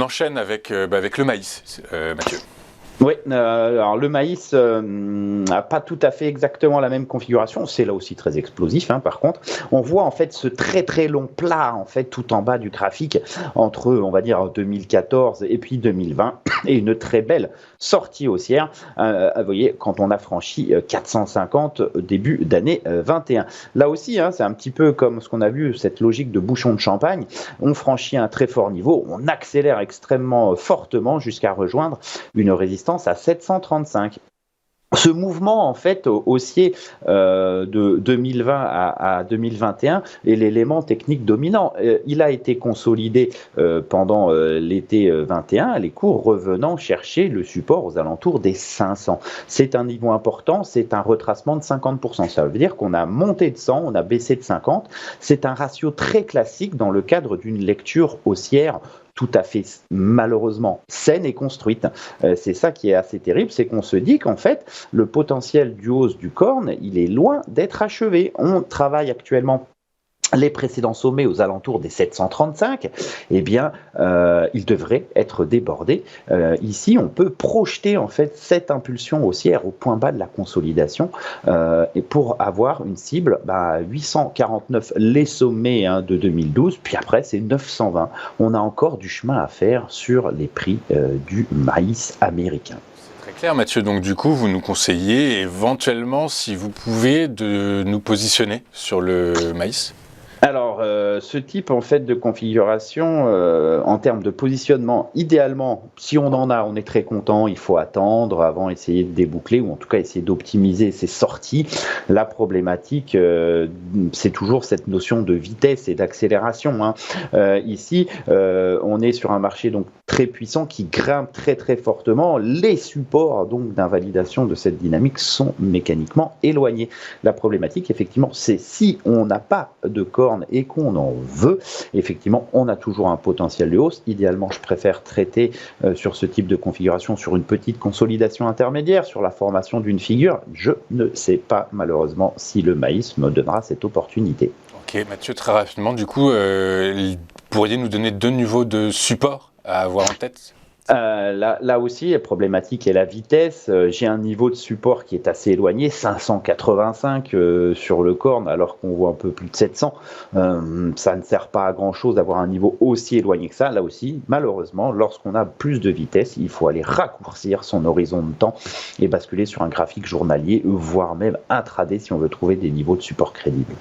enchaîne avec le maïs, Mathieu. Oui, alors le maïs n'a pas tout à fait exactement la même configuration. C'est là aussi très explosif, hein, par contre. On voit en fait ce très très long plat en fait tout en bas du graphique entre, on va dire, 2014 et puis 2020 et une très belle sortie haussière. Vous voyez, quand on a franchi 450 début d'année 21. Là aussi, hein, c'est un petit peu comme ce qu'on a vu, cette logique de bouchon de champagne. On franchit un très fort niveau, on accélère extrêmement fortement jusqu'à rejoindre une résistance à 735. Ce mouvement en fait haussier de 2020 à 2021 est l'élément technique dominant. Il a été consolidé pendant l'été 21, les cours revenant chercher le support aux alentours des 500. C'est un niveau important, c'est un retracement de 50%. Ça veut dire qu'on a monté de 100, on a baissé de 50. C'est un ratio très classique dans le cadre d'une lecture haussière tout à fait malheureusement saine et construite. C'est ça qui est assez terrible, c'est qu'on se dit qu'en fait, le potentiel du hausse du corne, il est loin d'être achevé. On travaille actuellement les précédents sommets aux alentours des 735, eh bien, ils devraient être débordés. Ici, on peut projeter en fait cette impulsion haussière au point bas de la consolidation et pour avoir une cible 849 les sommets de 2012, puis après c'est 920. On a encore du chemin à faire sur les prix du maïs américain. Très clair, Mathieu. Donc du coup, vous nous conseillez éventuellement, si vous pouvez, de nous positionner sur le maïs. Alors, ce type en fait de configuration, en termes de positionnement, idéalement, si on en a, on est très content. Il faut attendre avant essayer de déboucler ou en tout cas essayer d'optimiser ses sorties. La problématique, c'est toujours cette notion de vitesse et d'accélération, hein. Ici, on est sur un marché donc très puissant qui grimpe très très fortement. Les supports donc d'invalidation de cette dynamique sont mécaniquement éloignés. La problématique, effectivement, c'est si on n'a pas de corps et qu'on en veut, effectivement, on a toujours un potentiel de hausse. Idéalement, je préfère traiter sur ce type de configuration sur une petite consolidation intermédiaire, sur la formation d'une figure. Je ne sais pas, malheureusement, si le maïs me donnera cette opportunité. Ok, Mathieu, très rapidement, du coup, pourriez nous donner 2 niveaux de support à avoir en tête ? Là aussi, la problématique est la vitesse. J'ai un niveau de support qui est assez éloigné, 585 sur le corne, alors qu'on voit un peu plus de 700. Ça ne sert pas à grand-chose d'avoir un niveau aussi éloigné que ça. Là aussi, malheureusement, lorsqu'on a plus de vitesse, il faut aller raccourcir son horizon de temps et basculer sur un graphique journalier, voire même intraday si on veut trouver des niveaux de support crédibles.